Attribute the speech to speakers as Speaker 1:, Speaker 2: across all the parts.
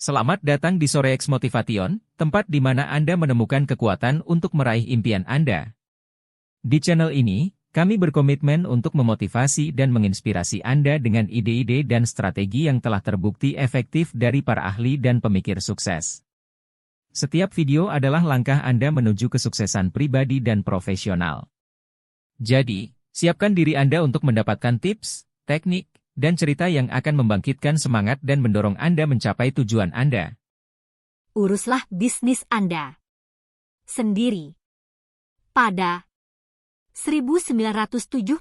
Speaker 1: Selamat datang di Sorex Motivation, tempat di mana Anda menemukan kekuatan untuk meraih impian Anda. Di channel ini, kami berkomitmen untuk memotivasi dan menginspirasi Anda dengan ide-ide dan strategi yang telah terbukti efektif dari para ahli dan pemikir sukses. Setiap video adalah langkah Anda menuju kesuksesan pribadi dan profesional. Jadi, siapkan diri Anda untuk mendapatkan tips, teknik, dan cerita yang akan membangkitkan semangat dan mendorong Anda mencapai tujuan Anda.
Speaker 2: Uruslah bisnis Anda sendiri. Pada 1974,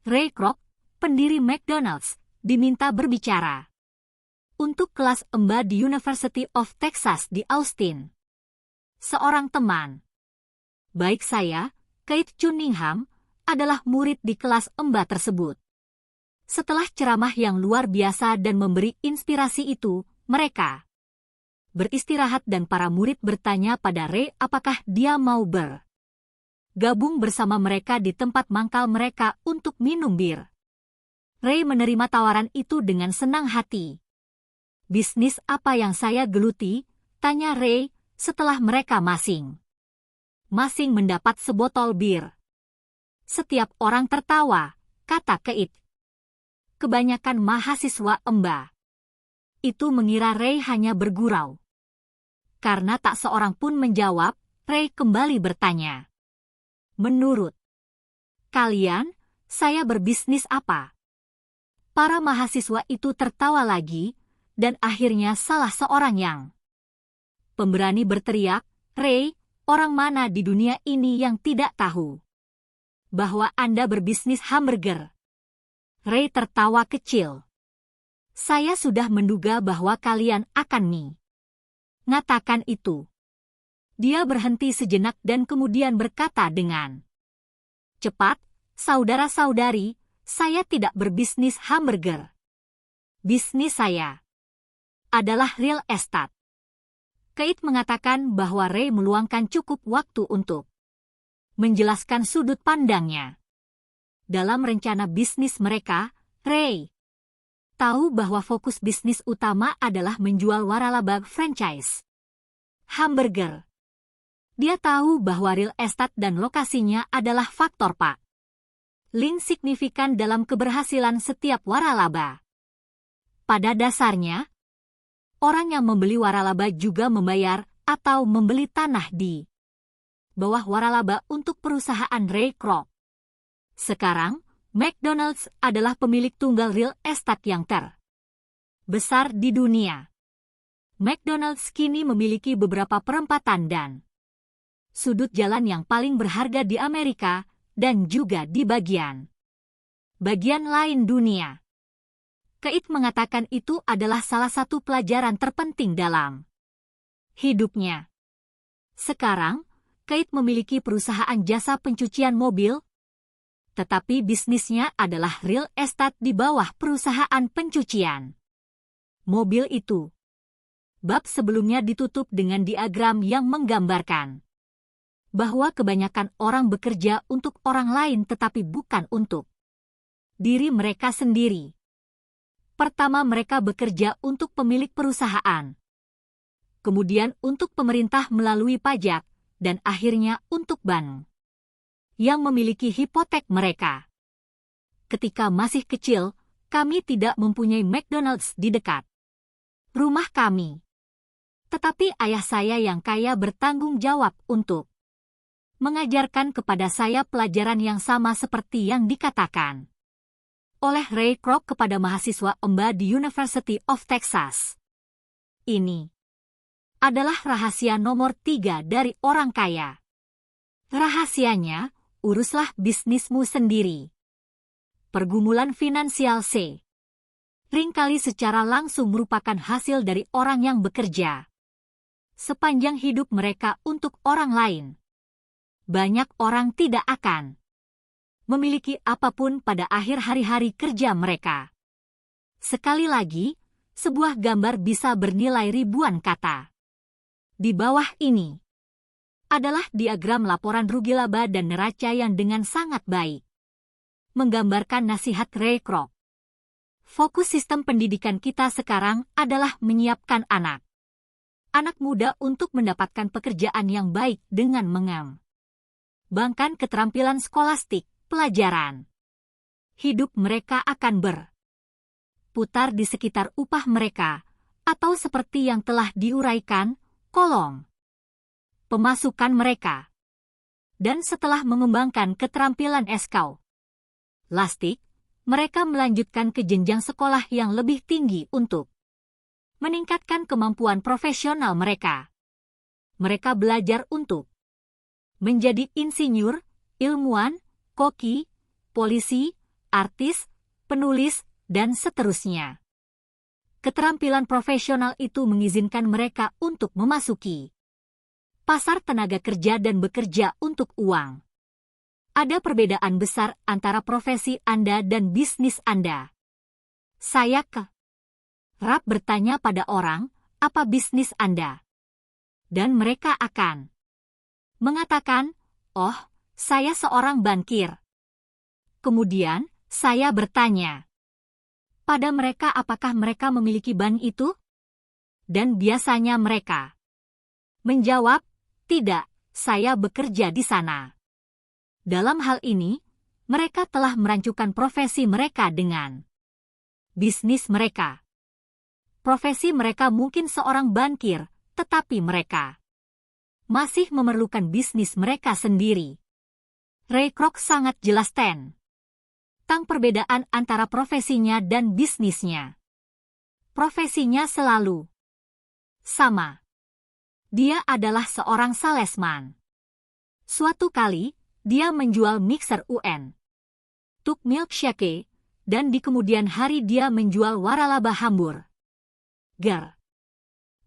Speaker 2: Ray Kroc, pendiri McDonald's, diminta berbicara untuk kelas EMBA di University of Texas di Austin. Seorang teman baik saya, Keith Cunningham, adalah murid di kelas EMBA tersebut. Setelah ceramah yang luar biasa dan memberi inspirasi itu, mereka beristirahat dan para murid bertanya pada Ray apakah dia mau bergabung bersama mereka di tempat mangkal mereka untuk minum bir. Ray menerima tawaran itu dengan senang hati. "Bisnis apa yang saya geluti?" tanya Ray setelah mereka masing-masing mendapat sebotol bir. Setiap orang tertawa, kata Keith. Kebanyakan mahasiswa EMBA itu mengira Ray hanya bergurau. Karena tak seorang pun menjawab, Ray kembali bertanya, "Menurut kalian, saya berbisnis apa?" Para mahasiswa itu tertawa lagi, dan akhirnya salah seorang yang pemberani berteriak, "Ray, orang mana di dunia ini yang tidak tahu bahwa Anda berbisnis hamburger?" Ray tertawa kecil. "Saya sudah menduga bahwa kalian akan mengatakan itu." Dia berhenti sejenak dan kemudian berkata dengan cepat, "Saudara-saudari, saya tidak berbisnis hamburger. Bisnis saya adalah real estate." Keith mengatakan bahwa Ray meluangkan cukup waktu untuk menjelaskan sudut pandangnya. Dalam rencana bisnis mereka, Ray tahu bahwa fokus bisnis utama adalah menjual waralaba franchise hamburger. Dia tahu bahwa real estate dan lokasinya adalah faktor paling signifikan dalam keberhasilan setiap waralaba. Pada dasarnya, orang yang membeli waralaba juga membayar atau membeli tanah di bawah waralaba untuk perusahaan Ray Kroc. Sekarang, McDonald's adalah pemilik tunggal real estate yang terbesar di dunia. McDonald's kini memiliki beberapa perempatan dan sudut jalan yang paling berharga di Amerika dan juga di bagian lain dunia. Keith mengatakan itu adalah salah satu pelajaran terpenting dalam hidupnya. Sekarang, Keith memiliki perusahaan jasa pencucian mobil, tetapi bisnisnya adalah real estate di bawah perusahaan pencucian mobil itu. Bab sebelumnya ditutup dengan diagram yang menggambarkan bahwa kebanyakan orang bekerja untuk orang lain tetapi bukan untuk diri mereka sendiri. Pertama, mereka bekerja untuk pemilik perusahaan, kemudian untuk pemerintah melalui pajak, dan akhirnya untuk bank yang memiliki hipotek mereka. Ketika masih kecil, kami tidak mempunyai McDonald's di dekat rumah kami. Tetapi ayah saya yang kaya bertanggung jawab untuk mengajarkan kepada saya pelajaran yang sama seperti yang dikatakan oleh Ray Kroc kepada mahasiswa EMBA di University of Texas. Ini adalah rahasia nomor 3 dari orang kaya. Rahasianya, uruslah bisnismu sendiri. Pergumulan finansial seringkali secara langsung merupakan hasil dari orang yang bekerja sepanjang hidup mereka untuk orang lain. Banyak orang tidak akan memiliki apapun pada akhir hari-hari kerja mereka. Sekali lagi, sebuah gambar bisa bernilai ribuan kata. Di bawah ini adalah diagram laporan rugi laba dan neraca yang dengan sangat baik menggambarkan nasihat Ray Kroc. Fokus sistem pendidikan kita sekarang adalah menyiapkan anak muda untuk mendapatkan pekerjaan yang baik dengan mengembangkan keterampilan skolastik, pelajaran. Hidup mereka akan berputar di sekitar upah mereka, atau seperti yang telah diuraikan, kolom pemasukan mereka. Dan setelah mengembangkan keterampilan skolastik, mereka melanjutkan ke jenjang sekolah yang lebih tinggi untuk meningkatkan kemampuan profesional mereka. Mereka belajar untuk menjadi insinyur, ilmuwan, koki, polisi, artis, penulis, dan seterusnya. Keterampilan profesional itu mengizinkan mereka untuk memasuki pasar tenaga kerja dan bekerja untuk uang. Ada perbedaan besar antara profesi Anda dan bisnis Anda. Saya kerap bertanya pada orang, apa bisnis Anda? Dan mereka akan mengatakan, oh, saya seorang bankir. Kemudian, saya bertanya pada mereka apakah mereka memiliki bank itu? Dan biasanya mereka menjawab, tidak, saya bekerja di sana. Dalam hal ini, mereka telah merancukan profesi mereka dengan bisnis mereka. Profesi mereka mungkin seorang bankir, tetapi mereka masih memerlukan bisnis mereka sendiri. Ray Kroc sangat jelas tentang perbedaan antara profesinya dan bisnisnya. Profesinya selalu sama. Dia adalah seorang salesman. Suatu kali, dia menjual mixer untuk milkshake, dan di kemudian hari dia menjual waralaba hamburger.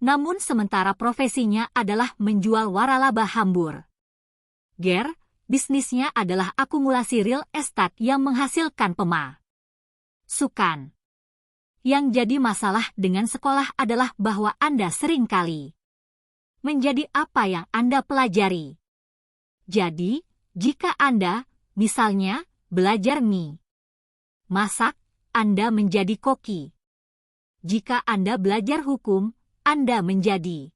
Speaker 2: Namun sementara profesinya adalah menjual waralaba hamburger, bisnisnya adalah akumulasi real estate yang menghasilkan pemasukan. Yang jadi masalah dengan sekolah adalah bahwa Anda seringkali menjadi apa yang Anda pelajari. Jadi, jika Anda, misalnya, belajar masak, Anda menjadi koki. Jika Anda belajar hukum, Anda menjadi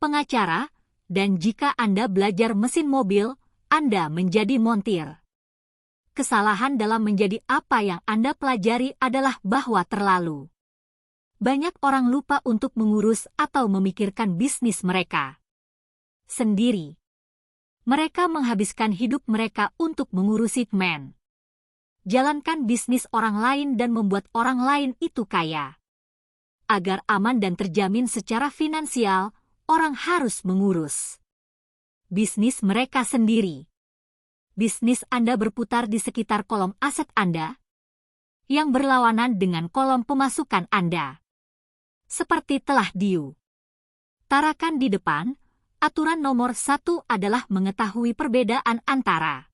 Speaker 2: pengacara, dan jika Anda belajar mesin mobil, Anda menjadi montir. Kesalahan dalam menjadi apa yang Anda pelajari adalah bahwa terlalu banyak orang lupa untuk mengurus atau memikirkan bisnis mereka sendiri. Mereka menghabiskan hidup mereka untuk mengurusi jalankan bisnis orang lain dan membuat orang lain itu kaya. Agar aman dan terjamin secara finansial, orang harus mengurus bisnis mereka sendiri. Bisnis Anda berputar di sekitar kolom aset Anda yang berlawanan dengan kolom pemasukan Anda. Seperti telah diutarakan di depan, aturan nomor 1 adalah mengetahui perbedaan antara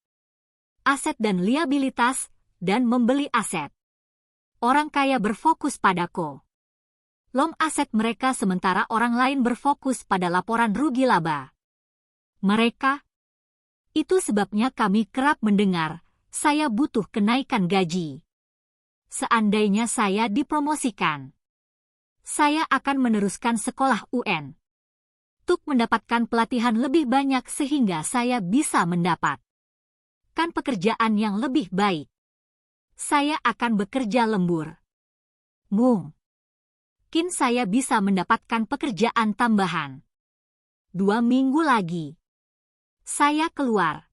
Speaker 2: aset dan liabilitas, dan membeli aset. Orang kaya berfokus pada kolom aset mereka sementara orang lain berfokus pada laporan rugi laba mereka. Itu sebabnya kami kerap mendengar, saya butuh kenaikan gaji. Seandainya saya dipromosikan, saya akan meneruskan sekolah UN untuk mendapatkan pelatihan lebih banyak sehingga saya bisa mendapatkan pekerjaan yang lebih baik. Saya akan bekerja lembur. Mungkin saya bisa mendapatkan pekerjaan tambahan. 2 minggu lagi, saya keluar.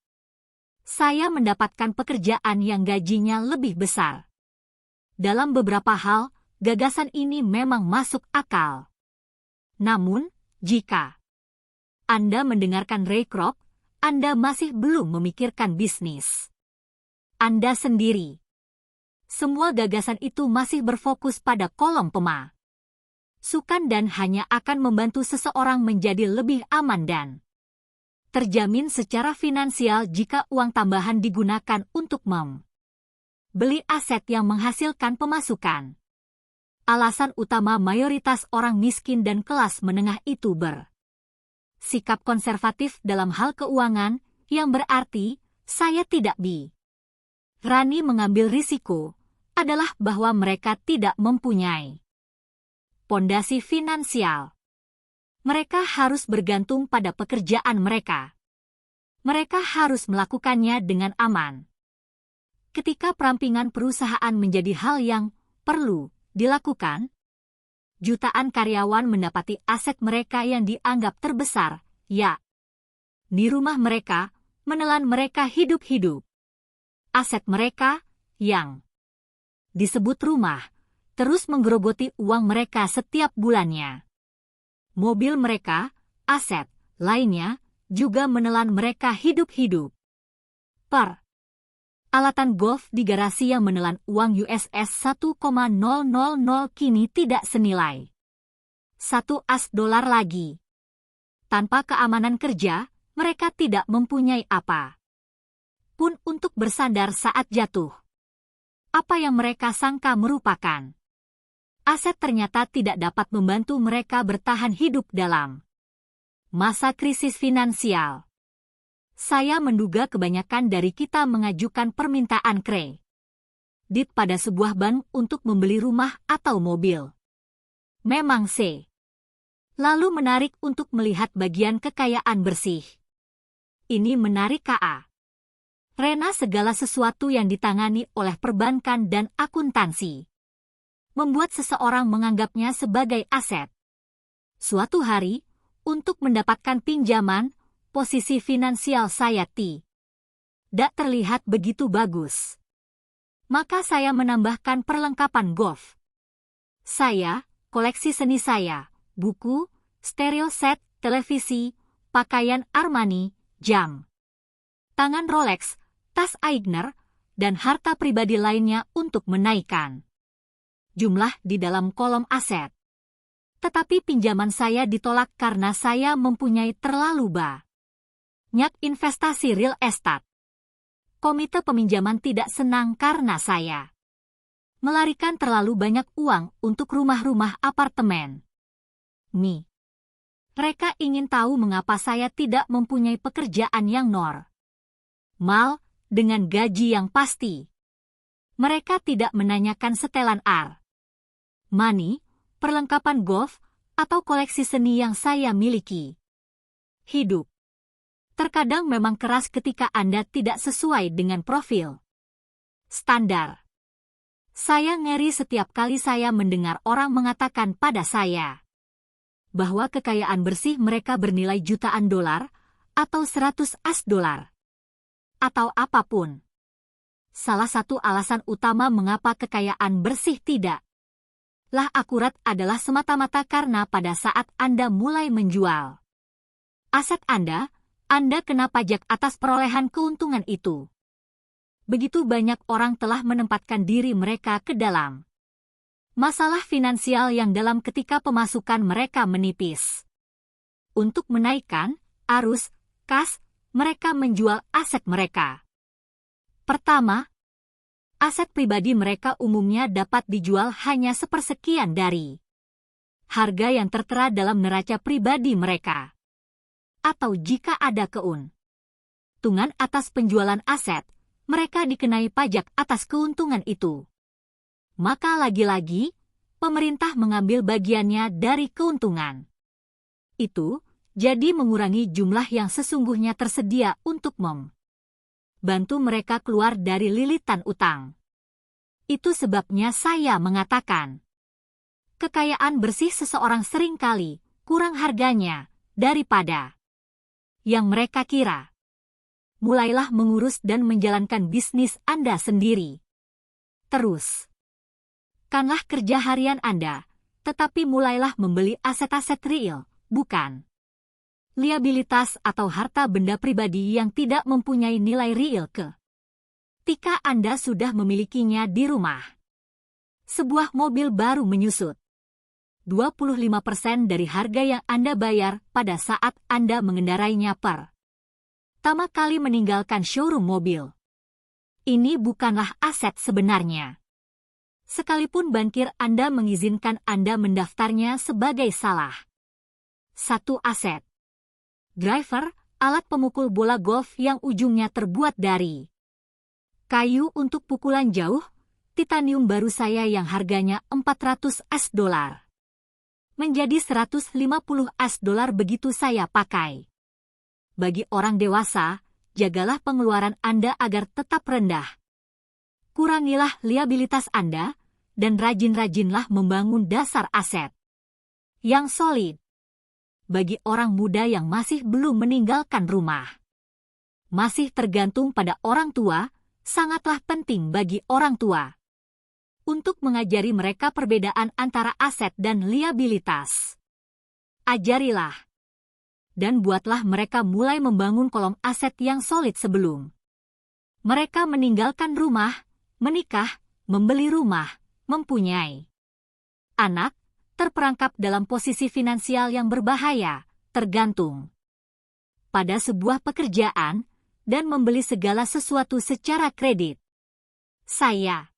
Speaker 2: Saya mendapatkan pekerjaan yang gajinya lebih besar. Dalam beberapa hal, gagasan ini memang masuk akal. Namun, jika Anda mendengarkan Ray Kroc, Anda masih belum memikirkan bisnis Anda sendiri. Semua gagasan itu masih berfokus pada kolom pemasukan dan hanya akan membantu seseorang menjadi lebih aman dan terjamin secara finansial jika uang tambahan digunakan untuk membeli aset yang menghasilkan pemasukan. Alasan utama mayoritas orang miskin dan kelas menengah itu sikap konservatif dalam hal keuangan, yang berarti saya tidak berani mengambil risiko, adalah bahwa mereka tidak mempunyai pondasi finansial. Mereka harus bergantung pada pekerjaan mereka. Mereka harus melakukannya dengan aman. Ketika perampingan perusahaan menjadi hal yang perlu dilakukan, jutaan karyawan mendapati aset mereka yang dianggap terbesar, di rumah mereka, menelan mereka hidup-hidup. Aset mereka, yang disebut rumah, terus menggerogoti uang mereka setiap bulannya. Mobil mereka, aset lainnya, juga menelan mereka hidup-hidup. Alatan golf di garasi yang menelan uang USS 1,000 kini tidak senilai $1 lagi. Tanpa keamanan kerja, mereka tidak mempunyai apa pun untuk bersandar saat jatuh. Apa yang mereka sangka merupakan aset ternyata tidak dapat membantu mereka bertahan hidup dalam masa krisis finansial. Saya menduga kebanyakan dari kita mengajukan permintaan kredit pada sebuah bank untuk membeli rumah atau mobil. Memang lalu menarik untuk melihat bagian kekayaan bersih. Ini menarik Rena segala sesuatu yang ditangani oleh perbankan dan akuntansi membuat seseorang menganggapnya sebagai aset. Suatu hari, untuk mendapatkan pinjaman, posisi finansial saya tidak terlihat begitu bagus. Maka saya menambahkan perlengkapan golf saya, koleksi seni saya, buku, stereo set, televisi, pakaian Armani, jam tangan Rolex, tas Aigner, dan harta pribadi lainnya untuk menaikkan jumlah di dalam kolom aset. Tetapi pinjaman saya ditolak karena saya mempunyai terlalu banyak investasi real estate. Komite peminjaman tidak senang karena saya melarikan terlalu banyak uang untuk rumah-rumah apartemen. Mereka ingin tahu mengapa saya tidak mempunyai pekerjaan yang normal dengan gaji yang pasti. Mereka tidak menanyakan setelan money, perlengkapan golf, atau koleksi seni yang saya miliki. Hidup terkadang memang keras ketika Anda tidak sesuai dengan profil standar. Saya ngeri setiap kali saya mendengar orang mengatakan pada saya bahwa kekayaan bersih mereka bernilai jutaan dolar atau $100 atau apapun. Salah satu alasan utama mengapa kekayaan bersih tidaklah akurat adalah semata-mata karena pada saat Anda mulai menjual aset Anda kena pajak atas perolehan keuntungan itu. Begitu banyak orang telah menempatkan diri mereka ke dalam masalah finansial yang dalam ketika pemasukan mereka menipis. Untuk menaikkan arus kas, mereka menjual aset mereka. Pertama, aset pribadi mereka umumnya dapat dijual hanya sepersekian dari harga yang tertera dalam neraca pribadi mereka. Atau jika ada keuntungan atas penjualan aset, mereka dikenai pajak atas keuntungan itu. Maka lagi-lagi, pemerintah mengambil bagiannya dari keuntungan itu, jadi mengurangi jumlah yang sesungguhnya tersedia untuk bantu mereka keluar dari lilitan utang. Itu sebabnya saya mengatakan, kekayaan bersih seseorang seringkali kurang harganya daripada yang mereka kira. Mulailah mengurus dan menjalankan bisnis Anda sendiri. Teruskanlah kerja harian Anda, tetapi mulailah membeli aset-aset real, bukan liabilitas atau harta benda pribadi yang tidak mempunyai nilai real ketika Anda sudah memilikinya di rumah. Sebuah mobil baru menyusut 25% dari harga yang Anda bayar pada saat Anda mengendarainya pertama kali meninggalkan showroom mobil. Ini bukanlah aset sebenarnya. Sekalipun bankir Anda mengizinkan Anda mendaftarnya sebagai salah satu aset. Driver, alat pemukul bola golf yang ujungnya terbuat dari kayu untuk pukulan jauh, titanium baru saya yang harganya $400 menjadi $150 begitu saya pakai. Bagi orang dewasa, jagalah pengeluaran Anda agar tetap rendah. Kurangilah liabilitas Anda, dan rajin-rajinlah membangun dasar aset yang solid. Bagi orang muda yang masih belum meninggalkan rumah, masih tergantung pada orang tua, sangatlah penting bagi orang tua untuk mengajari mereka perbedaan antara aset dan liabilitas. Ajarilah dan buatlah mereka mulai membangun kolom aset yang solid sebelum mereka meninggalkan rumah, menikah, membeli rumah, mempunyai anak, terperangkap dalam posisi finansial yang berbahaya, tergantung pada sebuah pekerjaan, dan membeli segala sesuatu secara kredit. Saya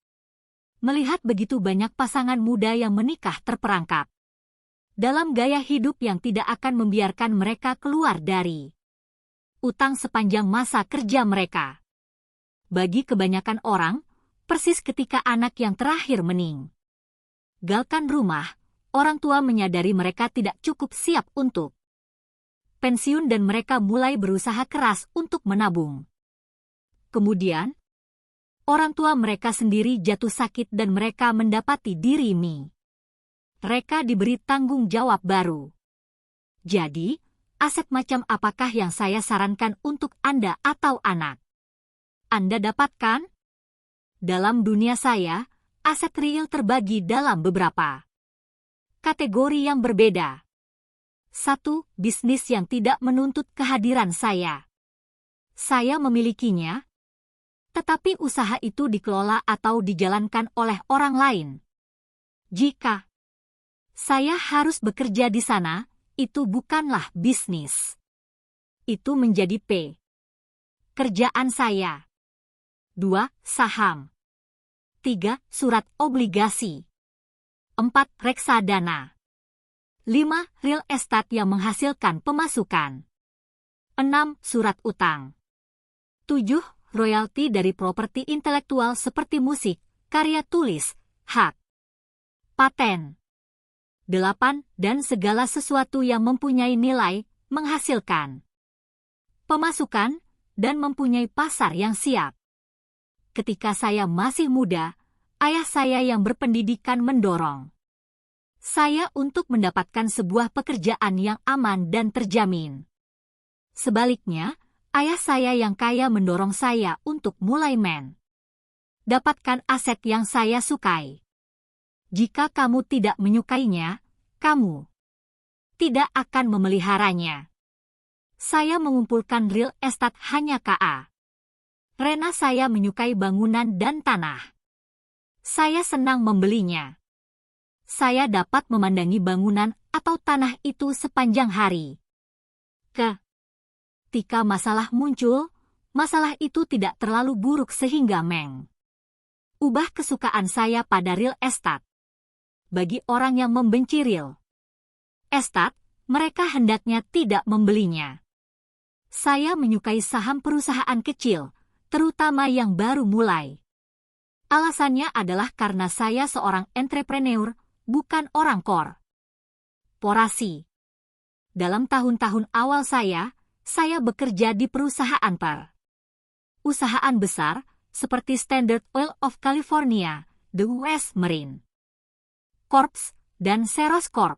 Speaker 2: melihat begitu banyak pasangan muda yang menikah terperangkap dalam gaya hidup yang tidak akan membiarkan mereka keluar dari utang sepanjang masa kerja mereka. Bagi kebanyakan orang, persis ketika anak yang terakhir meninggalkan rumah, orang tua menyadari mereka tidak cukup siap untuk pensiun dan mereka mulai berusaha keras untuk menabung. Kemudian, orang tua mereka sendiri jatuh sakit dan mereka mendapati diri mereka diberi tanggung jawab baru. Jadi, aset macam apakah yang saya sarankan untuk Anda atau anak Anda dapatkan? Dalam dunia saya, aset real terbagi dalam beberapa kategori yang berbeda. 1. Bisnis yang tidak menuntut kehadiran saya. Saya memilikinya, tetapi usaha itu dikelola atau dijalankan oleh orang lain. Jika saya harus bekerja di sana, itu bukanlah bisnis. Itu menjadi kerjaan saya. 2. Saham. 3. Surat obligasi. 4. Reksadana. 5. Real estate yang menghasilkan pemasukan. 6. Surat utang. 7. Royalti dari properti intelektual seperti musik, karya tulis, hak paten. 8. Dan segala sesuatu yang mempunyai nilai, menghasilkan pemasukan, dan mempunyai pasar yang siap. Ketika saya masih muda, ayah saya yang berpendidikan mendorong saya untuk mendapatkan sebuah pekerjaan yang aman dan terjamin. Sebaliknya, ayah saya yang kaya mendorong saya untuk mulai dapatkan aset yang saya sukai. Jika kamu tidak menyukainya, kamu tidak akan memeliharanya. Saya mengumpulkan real estate hanya karena saya menyukai bangunan dan tanah. Saya senang membelinya. Saya dapat memandangi bangunan atau tanah itu sepanjang hari. Ketika masalah muncul, masalah itu tidak terlalu buruk sehingga ubah kesukaan saya pada real estate. Bagi orang yang membenci real estate, mereka hendaknya tidak membelinya. Saya menyukai saham perusahaan kecil, terutama yang baru mulai. Alasannya adalah karena saya seorang entrepreneur, bukan orang korporasi. Dalam tahun-tahun awal saya bekerja di perusahaan perusahaan besar, seperti Standard Oil of California, the US Marine Corps, dan Xerox Corp.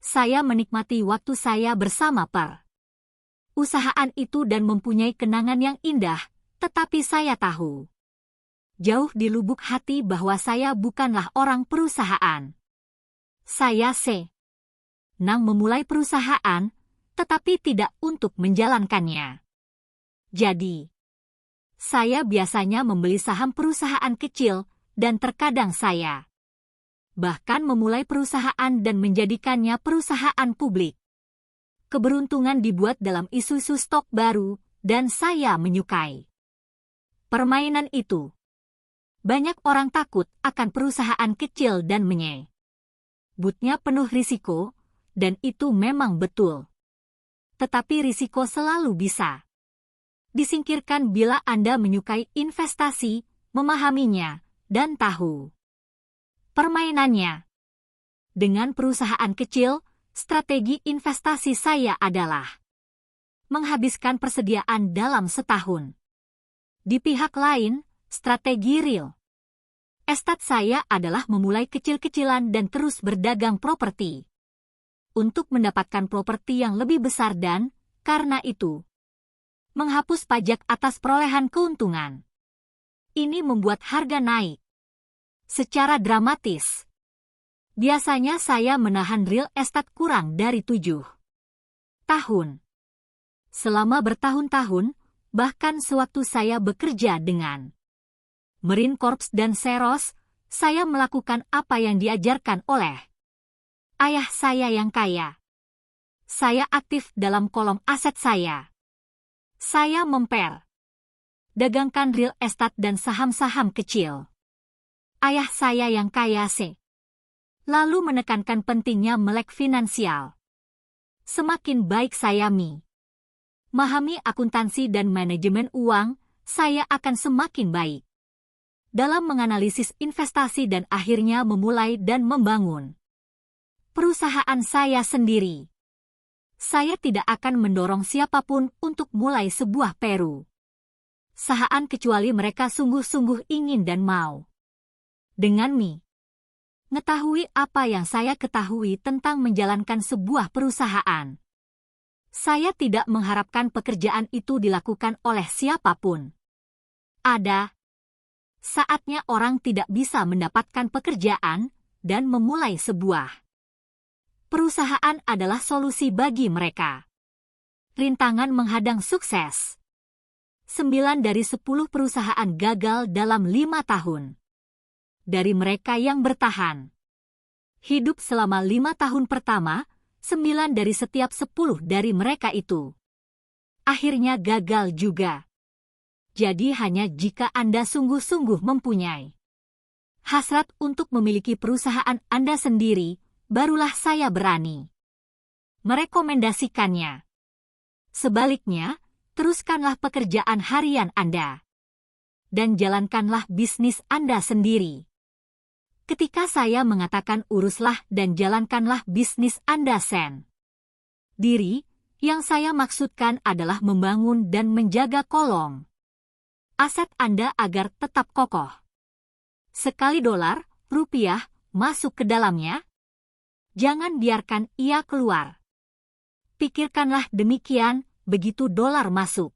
Speaker 2: Saya menikmati waktu saya bersama perusahaan itu dan mempunyai kenangan yang indah, tetapi saya tahu jauh di lubuk hati bahwa saya bukanlah orang perusahaan. Saya senang memulai perusahaan, tetapi tidak untuk menjalankannya. Jadi, saya biasanya membeli saham perusahaan kecil, dan terkadang saya bahkan memulai perusahaan dan menjadikannya perusahaan publik. Keberuntungan dibuat dalam isu-isu stok baru, dan saya menyukai permainan itu. Banyak orang takut akan perusahaan kecil dan menyebutnya penuh risiko, dan itu memang betul. Tetapi risiko selalu bisa disingkirkan bila Anda menyukai investasi, memahaminya, dan tahu. Permainannya. Dengan perusahaan kecil, strategi investasi saya adalah menghabiskan persediaan dalam setahun. Di pihak lain, strategi real estate saya adalah memulai kecil-kecilan dan terus berdagang properti untuk mendapatkan properti yang lebih besar dan, karena itu, menghapus pajak atas perolehan keuntungan. Ini membuat harga naik secara dramatis. Biasanya saya menahan real estate kurang dari 7 tahun. Selama bertahun-tahun, bahkan sewaktu saya bekerja dengan Marine Corps dan Seros, saya melakukan apa yang diajarkan oleh ayah saya yang kaya. Saya aktif dalam kolom aset saya. Saya dagangkan real estate dan saham-saham kecil. Ayah saya yang kaya lalu menekankan pentingnya melek finansial. Semakin baik saya memahami akuntansi dan manajemen uang, saya akan semakin baik dalam menganalisis investasi dan akhirnya memulai dan membangun perusahaan saya sendiri. Saya tidak akan mendorong siapapun untuk mulai sebuah perusahaan kecuali mereka sungguh-sungguh ingin dan mau. Dengan mengetahui apa yang saya ketahui tentang menjalankan sebuah perusahaan, saya tidak mengharapkan pekerjaan itu dilakukan oleh siapapun. Ada saatnya orang tidak bisa mendapatkan pekerjaan dan memulai sebuah perusahaan adalah solusi bagi mereka. Rintangan menghadang sukses. 9 dari 10 perusahaan gagal dalam 5 tahun. Dari mereka yang bertahan hidup selama 5 tahun pertama, 9 dari setiap 10 dari mereka itu akhirnya gagal juga. Jadi hanya jika Anda sungguh-sungguh mempunyai hasrat untuk memiliki perusahaan Anda sendiri, barulah saya berani merekomendasikannya. Sebaliknya, teruskanlah pekerjaan harian Anda dan jalankanlah bisnis Anda sendiri. Ketika saya mengatakan uruslah dan jalankanlah bisnis Anda sendiri, yang saya maksudkan adalah membangun dan menjaga kolom aset Anda agar tetap kokoh. Sekali dolar, rupiah, masuk ke dalamnya, jangan biarkan ia keluar. Pikirkanlah demikian, begitu dolar masuk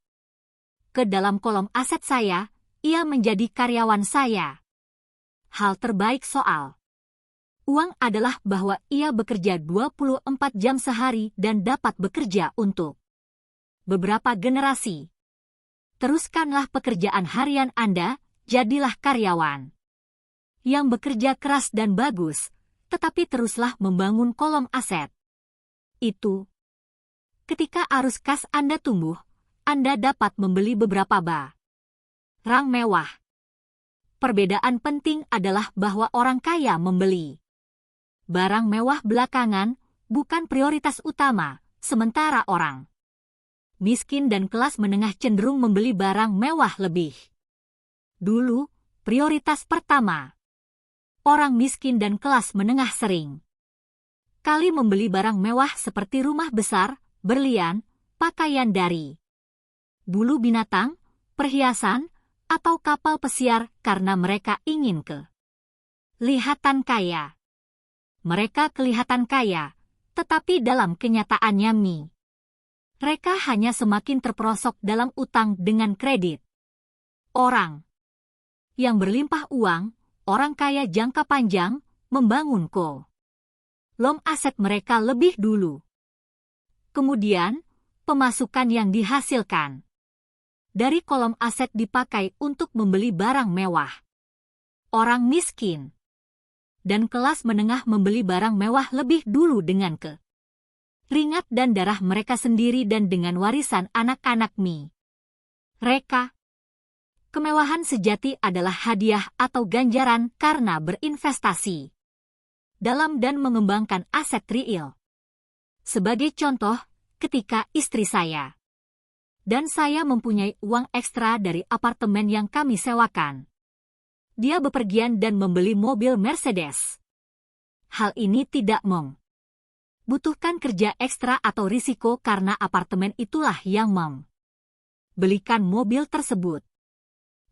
Speaker 2: ke dalam kolom aset saya, ia menjadi karyawan saya. Hal terbaik soal uang adalah bahwa ia bekerja 24 jam sehari dan dapat bekerja untuk beberapa generasi. Teruskanlah pekerjaan harian Anda, jadilah karyawan yang bekerja keras dan bagus, tetapi teruslah membangun kolom aset itu. Ketika arus kas Anda tumbuh, Anda dapat membeli beberapa barang mewah. Perbedaan penting adalah bahwa orang kaya membeli barang mewah belakangan, bukan prioritas utama, sementara orang miskin dan kelas menengah cenderung membeli barang mewah lebih dulu. Prioritas pertama, orang miskin dan kelas menengah sering kali membeli barang mewah seperti rumah besar, berlian, pakaian dari bulu binatang, perhiasan, atau kapal pesiar karena mereka ingin kelihatan kaya. Mereka kelihatan kaya, tetapi dalam kenyataannya mereka hanya semakin terperosok dalam utang dengan kredit. Orang yang berlimpah uang, orang kaya jangka panjang, membangun kolom aset mereka lebih dulu. Kemudian, pemasukan yang dihasilkan dari kolom aset dipakai untuk membeli barang mewah. Orang miskin dan kelas menengah membeli barang mewah lebih dulu dengan keringat dan darah mereka sendiri dan dengan warisan anak-anak mereka. Kemewahan sejati adalah hadiah atau ganjaran karena berinvestasi dalam dan mengembangkan aset real. Sebagai contoh, ketika istri saya dan saya mempunyai uang ekstra dari apartemen yang kami sewakan, dia bepergian dan membeli mobil Mercedes. Hal ini tidak butuhkan kerja ekstra atau risiko karena apartemen itulah yang belikan mobil tersebut.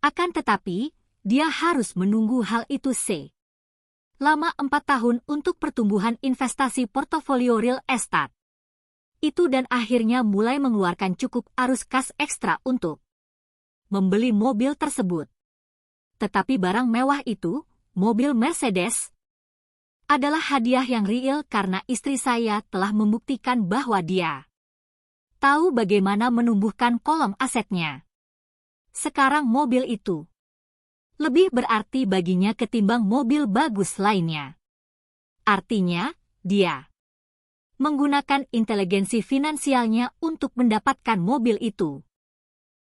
Speaker 2: Akan tetapi, dia harus menunggu hal itu selama 4 tahun untuk pertumbuhan investasi portofolio real estate itu dan akhirnya mulai mengeluarkan cukup arus kas ekstra untuk membeli mobil tersebut. Tetapi barang mewah itu, mobil Mercedes, adalah hadiah yang real karena istri saya telah membuktikan bahwa dia tahu bagaimana menumbuhkan kolom asetnya. Sekarang mobil itu lebih berarti baginya ketimbang mobil bagus lainnya. Artinya, dia menggunakan inteligensi finansialnya untuk mendapatkan mobil itu.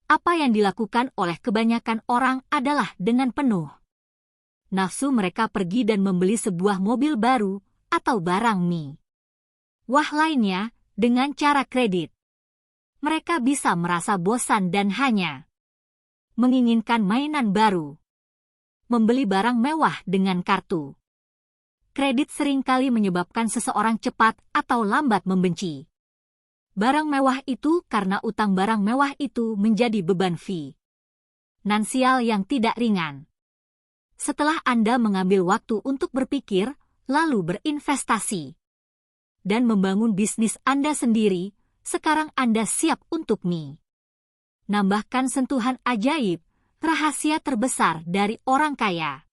Speaker 2: Apa yang dilakukan oleh kebanyakan orang adalah dengan penuh nafsu mereka pergi dan membeli sebuah mobil baru atau barang mewah lainnya dengan cara kredit. Mereka bisa merasa bosan dan hanya menginginkan mainan baru. Membeli barang mewah dengan kartu kredit seringkali menyebabkan seseorang cepat atau lambat membenci barang mewah itu karena utang barang mewah itu menjadi beban finansial yang tidak ringan. Setelah Anda mengambil waktu untuk berpikir, lalu berinvestasi, dan membangun bisnis Anda sendiri, sekarang Anda siap untuk nambahkan sentuhan ajaib, rahasia terbesar dari orang kaya.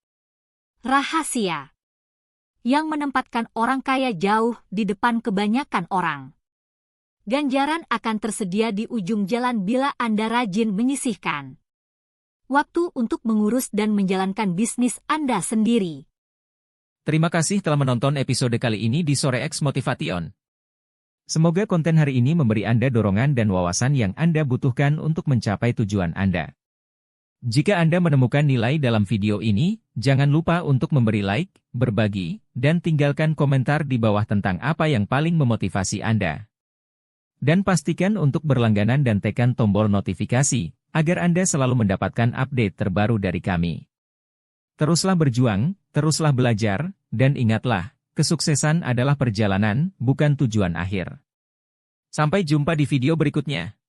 Speaker 2: Rahasia yang menempatkan orang kaya jauh di depan kebanyakan orang. Ganjaran akan tersedia di ujung jalan bila Anda rajin menyisihkan waktu untuk mengurus dan menjalankan bisnis Anda sendiri.
Speaker 1: Terima kasih telah menonton episode kali ini di Sore X Motivation. Semoga konten hari ini memberi Anda dorongan dan wawasan yang Anda butuhkan untuk mencapai tujuan Anda. Jika Anda menemukan nilai dalam video ini, jangan lupa untuk memberi like, berbagi, dan tinggalkan komentar di bawah tentang apa yang paling memotivasi Anda. Dan pastikan untuk berlangganan dan tekan tombol notifikasi, agar Anda selalu mendapatkan update terbaru dari kami. Teruslah berjuang, teruslah belajar, dan ingatlah, kesuksesan adalah perjalanan, bukan tujuan akhir. Sampai jumpa di video berikutnya.